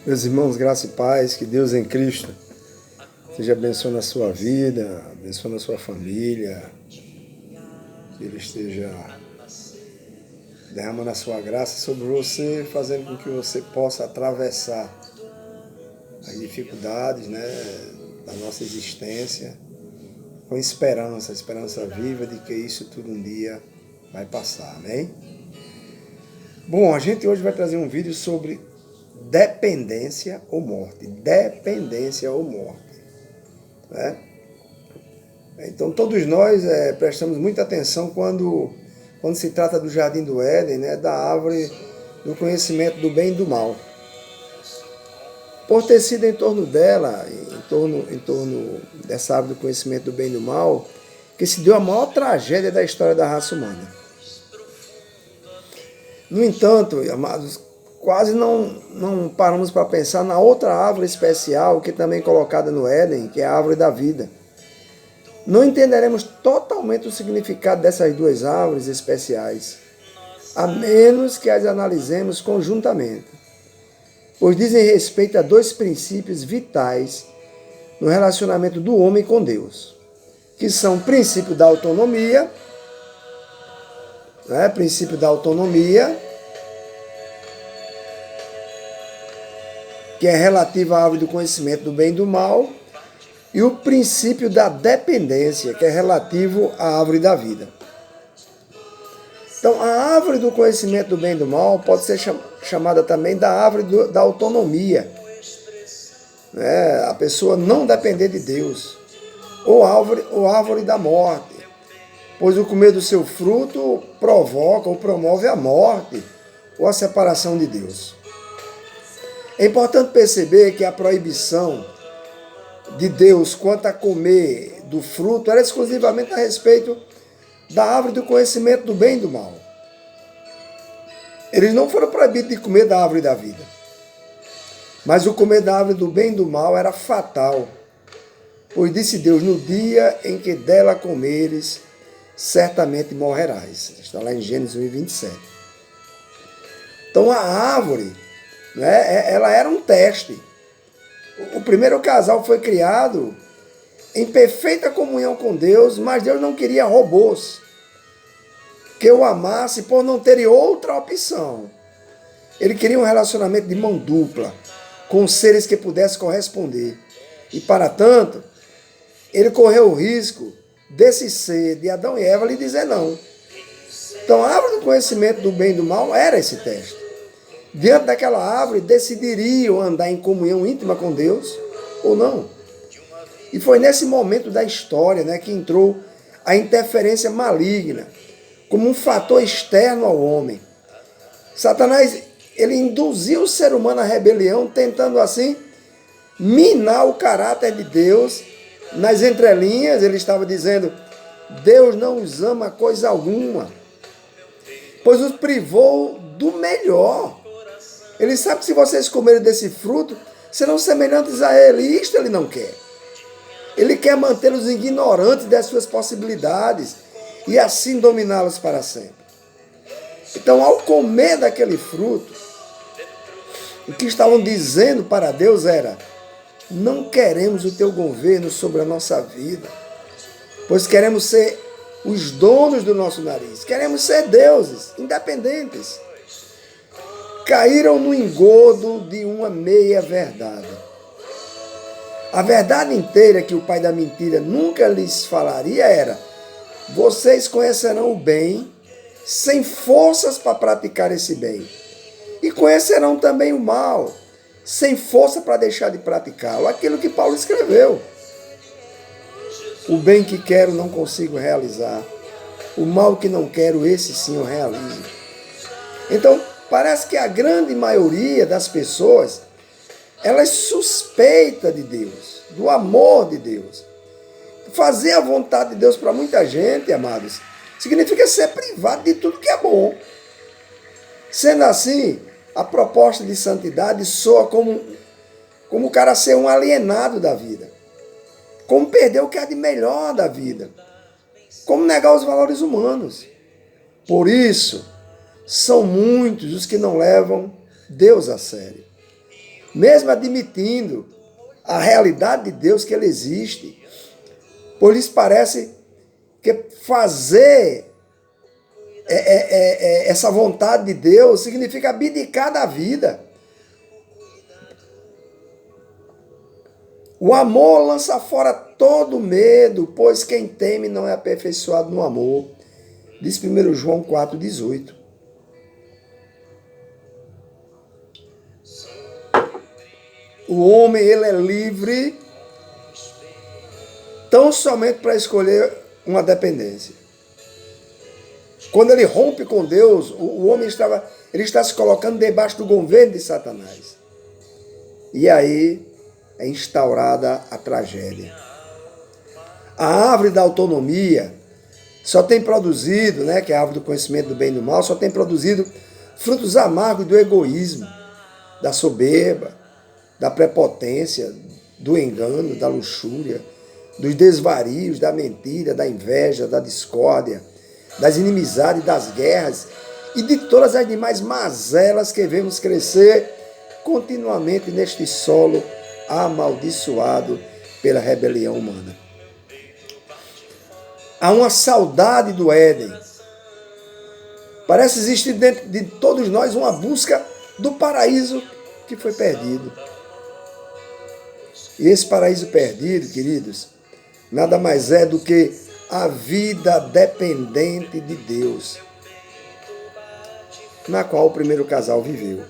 Meus irmãos, graça e paz, que Deus em Cristo seja abençoando a sua vida, abençoando a sua família, que Ele esteja derramando a sua graça sobre você, fazendo com que você possa atravessar as dificuldades, da nossa existência com esperança viva de que isso tudo um dia vai passar, amém? Bom, a gente hoje vai trazer um vídeo sobre dependência ou morte. Dependência ou morte. Né? Então todos nós prestamos muita atenção quando se trata do Jardim do Éden, da árvore do conhecimento do bem e do mal. Por ter sido em torno dela, em torno dessa árvore do conhecimento do bem e do mal, que se deu a maior tragédia da história da raça humana. No entanto, amados, quase não paramos para pensar na outra árvore especial que também é colocada no Éden, que é a árvore da vida. Não entenderemos totalmente o significado dessas duas árvores especiais, a menos que as analisemos conjuntamente, pois dizem respeito a dois princípios vitais no relacionamento do homem com Deus, que são o princípio da autonomia, princípio da autonomia, que é relativo à árvore do conhecimento do bem e do mal, e o princípio da dependência, que é relativo à árvore da vida. Então, a árvore do conhecimento do bem e do mal pode ser chamada também da árvore da autonomia. A pessoa não depender de Deus. Ou árvore da morte, pois o comer do seu fruto provoca ou promove a morte ou a separação de Deus. É importante perceber que a proibição de Deus quanto a comer do fruto era exclusivamente a respeito da árvore do conhecimento do bem e do mal. Eles não foram proibidos de comer da árvore da vida. Mas o comer da árvore do bem e do mal era fatal. Pois disse Deus, no dia em que dela comeres, certamente morrerás. Está lá em Gênesis 1:27. Então a árvore, ela era um teste. O primeiro casal foi criado em perfeita comunhão com Deus, mas Deus não queria robôs que o amasse por não terem outra opção. Ele queria um relacionamento de mão dupla, com seres que pudessem corresponder. E, para tanto, ele correu o risco desse ser, de Adão e Eva, lhe dizer não. Então, a árvore do conhecimento do bem e do mal era esse teste. Diante daquela árvore, decidiriam andar em comunhão íntima com Deus ou não. E foi nesse momento da história que entrou a interferência maligna como um fator externo ao homem. Satanás, ele induziu o ser humano à rebelião, tentando assim minar o caráter de Deus. Nas entrelinhas, ele estava dizendo, Deus não os ama coisa alguma, pois os privou do melhor. Ele sabe que se vocês comerem desse fruto, serão semelhantes a ele. E isto ele não quer. Ele quer mantê-los ignorantes das suas possibilidades e assim dominá-los para sempre. Então, ao comer daquele fruto, o que estavam dizendo para Deus era, não queremos o teu governo sobre a nossa vida, pois queremos ser os donos do nosso nariz. Queremos ser deuses, independentes. Caíram no engodo de uma meia-verdade. A verdade inteira que o pai da mentira nunca lhes falaria era, vocês conhecerão o bem sem forças para praticar esse bem. E conhecerão também o mal, sem força para deixar de praticá-lo. Aquilo que Paulo escreveu. O bem que quero não consigo realizar. O mal que não quero, esse sim eu realizo. Então, parece que a grande maioria das pessoas, elas suspeitam de Deus, do amor de Deus. Fazer a vontade de Deus para muita gente, amados, significa ser privado de tudo que é bom. Sendo assim, a proposta de santidade soa como o cara ser um alienado da vida. Como perder o que há de melhor da vida. Como negar os valores humanos. Por isso, são muitos os que não levam Deus a sério. mesmo admitindo a realidade de Deus, que Ele existe, pois lhes parece que fazer essa vontade de Deus significa abdicar da vida. O amor lança fora todo medo, pois quem teme não é aperfeiçoado no amor. Diz 1 João 4,18. O homem, ele é livre tão somente para escolher uma dependência. Quando ele rompe com Deus, o homem está se colocando debaixo do governo de Satanás. E aí é instaurada a tragédia. A árvore da autonomia só tem produzido, que é a árvore do conhecimento do bem e do mal, só tem produzido frutos amargos do egoísmo, da soberba, da prepotência, do engano, da luxúria, dos desvarios, da mentira, da inveja, da discórdia, das inimizades, das guerras e de todas as demais mazelas que vemos crescer continuamente neste solo amaldiçoado pela rebelião humana. Há uma saudade do Éden. Parece existir dentro de todos nós uma busca do paraíso que foi perdido. E esse paraíso perdido, queridos, nada mais é do que a vida dependente de Deus, na qual o primeiro casal viveu.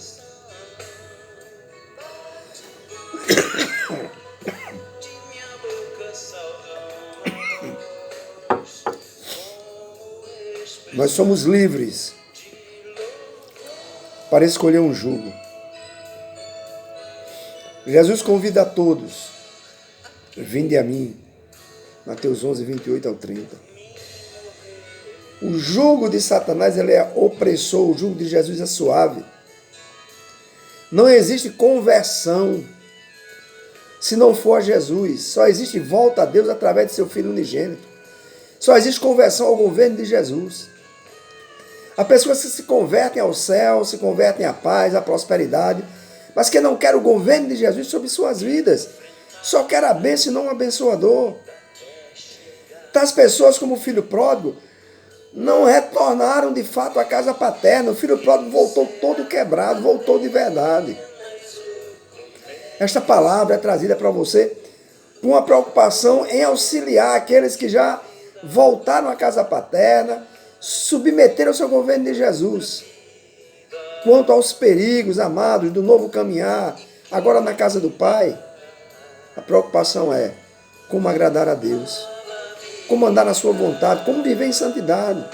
Nós somos livres para escolher um jugo. Jesus convida a todos: vinde a mim. Mateus 11, 28 ao 30. O jugo de Satanás, ele é opressor, o jugo de Jesus é suave. Não existe conversão se não for a Jesus. Só existe volta a Deus através de seu Filho unigênito. Só existe conversão ao governo de Jesus. Há pessoas que se convertem ao céu, se convertem à paz, à prosperidade, mas que não querem o governo de Jesus sobre suas vidas. Só querem a bênção e não o abençoador. Tais pessoas, como o filho pródigo, não retornaram de fato à casa paterna. O filho pródigo voltou todo quebrado, voltou de verdade. Esta palavra é trazida para você com uma preocupação em auxiliar aqueles que já voltaram à casa paterna, submeteram ao seu governo de Jesus. Quanto aos perigos, amados, do novo caminhar, agora na casa do Pai, a preocupação é como agradar a Deus, como andar na sua vontade, como viver em santidade.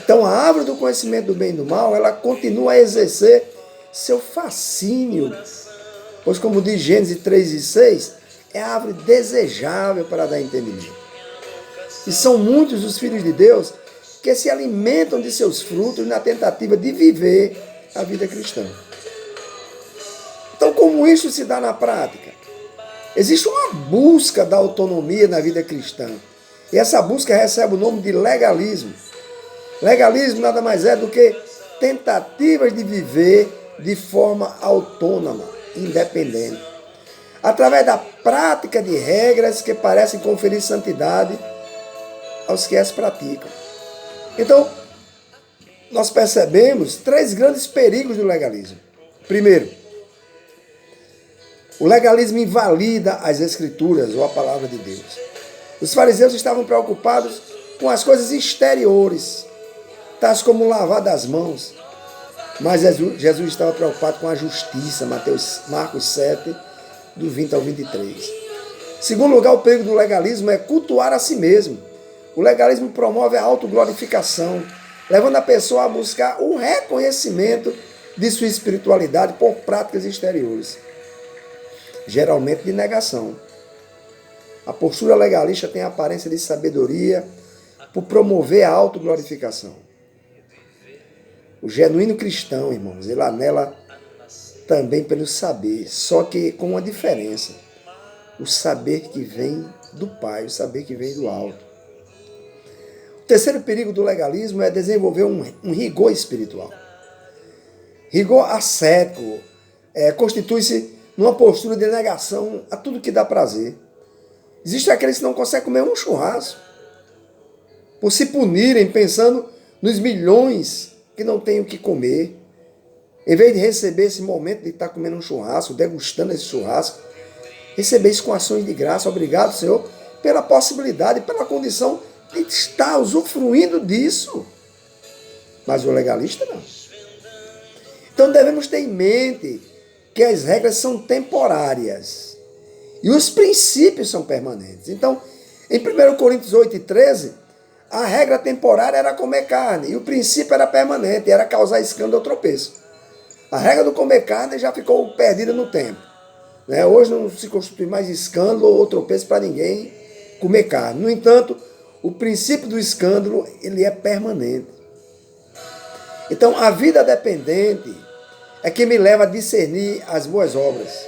Então a árvore do conhecimento do bem e do mal, ela continua a exercer seu fascínio, pois como diz Gênesis 3:6, é a árvore desejável para dar entendimento. E são muitos os filhos de Deus que se alimentam de seus frutos na tentativa de viver a vida cristã. Então, como isso se dá na prática? Existe uma busca da autonomia na vida cristã. E essa busca recebe o nome de legalismo. Legalismo nada mais é do que tentativas de viver de forma autônoma, independente, através da prática de regras que parecem conferir santidade aos que as praticam. Então, nós percebemos 3 grandes perigos do legalismo. Primeiro, o legalismo invalida as Escrituras ou a palavra de Deus. Os fariseus estavam preocupados com as coisas exteriores, tais como lavar das mãos. Mas Jesus estava preocupado com a justiça, Marcos 7, do 20 ao 23. Segundo lugar, o perigo do legalismo é cultuar a si mesmo. O legalismo promove a autoglorificação, levando a pessoa a buscar o reconhecimento de sua espiritualidade por práticas exteriores, geralmente de negação. A postura legalista tem a aparência de sabedoria por promover a autoglorificação. O genuíno cristão, irmãos, ele anela também pelo saber, só que com uma diferença. O saber que vem do Pai, o saber que vem do alto. O terceiro perigo do legalismo é desenvolver um rigor espiritual. Rigor ascético, constitui-se numa postura de negação a tudo que dá prazer. Existem aqueles que não conseguem comer um churrasco, por se punirem pensando nos milhões que não têm o que comer. Em vez de receber esse momento de estar comendo um churrasco, degustando esse churrasco, receber isso com ações de graça. Obrigado, Senhor, pela possibilidade, pela condição de estar usufruindo disso. Mas o legalista não. Então devemos ter em mente que as regras são temporárias e os princípios são permanentes. Então, em 1 Coríntios 8:13, a regra temporária era comer carne e o princípio era permanente, era causar escândalo ou tropeço. A regra do comer carne já ficou perdida no tempo. Hoje não se constitui mais escândalo ou tropeço para ninguém comer carne. No entanto, o princípio do escândalo ele é permanente. Então, a vida dependente é que me leva a discernir as boas obras.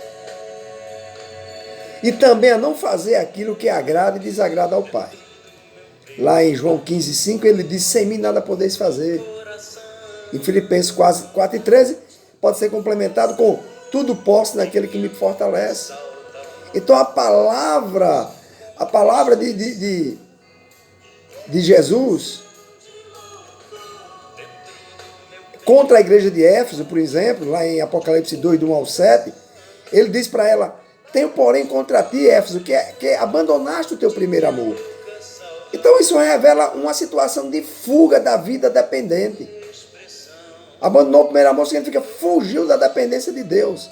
E também a não fazer aquilo que agrada e desagrada ao Pai. Lá em João 15:5, ele diz, sem mim nada podeis fazer. Em Filipenses 4:13, pode ser complementado com tudo posso naquele que me fortalece. Então a palavra de Jesus contra a igreja de Éfeso, por exemplo, lá em Apocalipse 2, do 1 ao 7, ele diz para ela, tenho porém contra ti, Éfeso, que abandonaste o teu primeiro amor. Então isso revela uma situação de fuga da vida dependente. Abandonou o primeiro amor significa fugiu da dependência de Deus.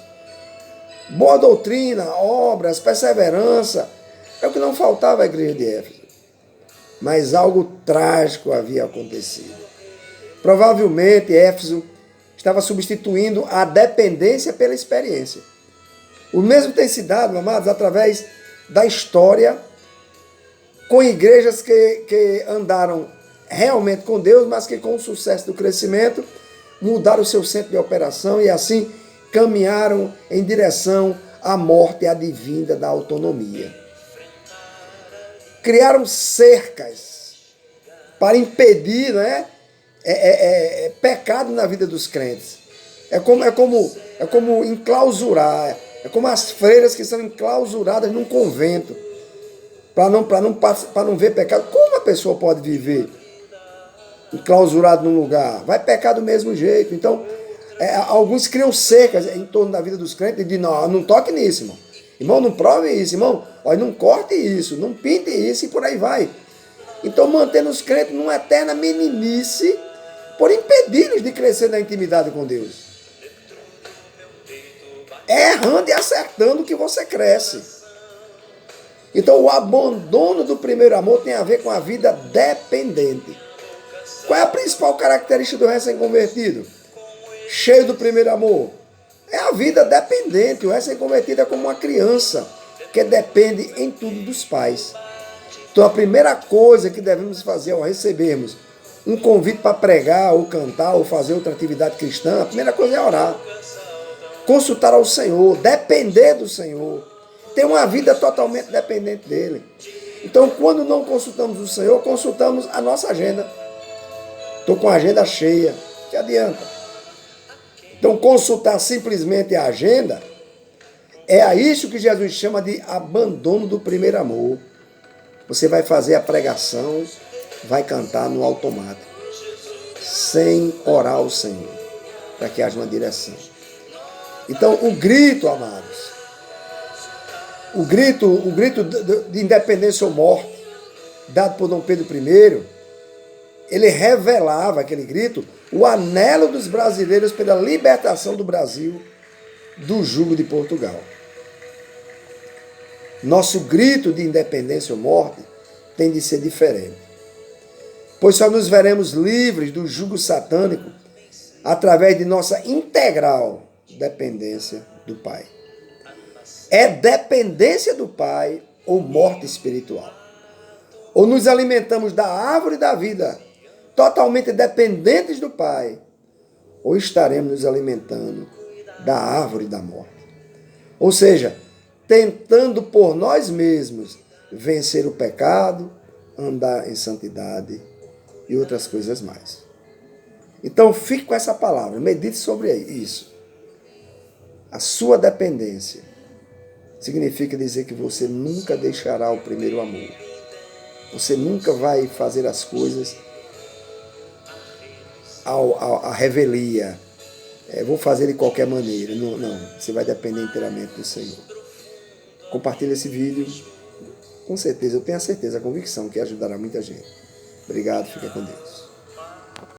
Boa doutrina, obras, perseverança, é o que não faltava à igreja de Éfeso. Mas algo trágico havia acontecido. Provavelmente Éfeso estava substituindo a dependência pela experiência. O mesmo tem se dado, amados, através da história, com igrejas que andaram realmente com Deus, mas que com o sucesso do crescimento, mudaram o seu centro de operação e assim caminharam em direção à morte advinda da autonomia. Criaram cercas para impedir, pecado na vida dos crentes. É como enclausurar, é como as freiras que são enclausuradas num convento, para não ver pecado. Como a pessoa pode viver enclausurado num lugar? Vai pecar do mesmo jeito. Então, alguns criam cercas em torno da vida dos crentes e dizem, não toque nisso, irmão. Irmão, não prove isso, irmão. Olha, não corte isso, não pinte isso e por aí vai. Então, mantendo os crentes numa eterna meninice, por impedir-los de crescer na intimidade com Deus. É errando e acertando que você cresce. Então, o abandono do primeiro amor tem a ver com a vida dependente. Qual é a principal característica do recém-convertido? Cheio do primeiro amor. É a vida dependente. O recém-convertido é como uma criança que depende em tudo dos pais. Então, a primeira coisa que devemos fazer ao recebermos um convite para pregar, ou cantar, ou fazer outra atividade cristã, a primeira coisa é orar. Consultar ao Senhor, depender do Senhor. Ter uma vida totalmente dependente dele. Então, quando não consultamos o Senhor, consultamos a nossa agenda. Estou com a agenda cheia. Que adianta? Então, consultar simplesmente a agenda é a isso que Jesus chama de abandono do primeiro amor. Você vai fazer a pregação, vai cantar no automático, sem orar ao Senhor, para que haja uma direção. Então, o grito, amados, o grito de independência ou morte, dado por Dom Pedro I, ele revelava, aquele grito, o anelo dos brasileiros pela libertação do Brasil do jugo de Portugal. Nosso grito de independência ou morte tem de ser diferente, pois só nos veremos livres do jugo satânico através de nossa integral dependência do Pai. É dependência do Pai ou morte espiritual. Ou nos alimentamos da árvore da vida, totalmente dependentes do Pai, ou estaremos nos alimentando da árvore da morte. Ou seja, tentando por nós mesmos vencer o pecado, andar em santidade e outras coisas mais. Então fique com essa palavra, medite sobre isso. a sua dependência, significa dizer que você nunca deixará o primeiro amor. Você nunca vai fazer as coisas à revelia. Vou fazer de qualquer maneira. Não, não, você vai depender inteiramente do Senhor. Compartilhe esse vídeo. Com certeza, eu tenho a certeza, a convicção que ajudará muita gente. Obrigado, fica com Deus.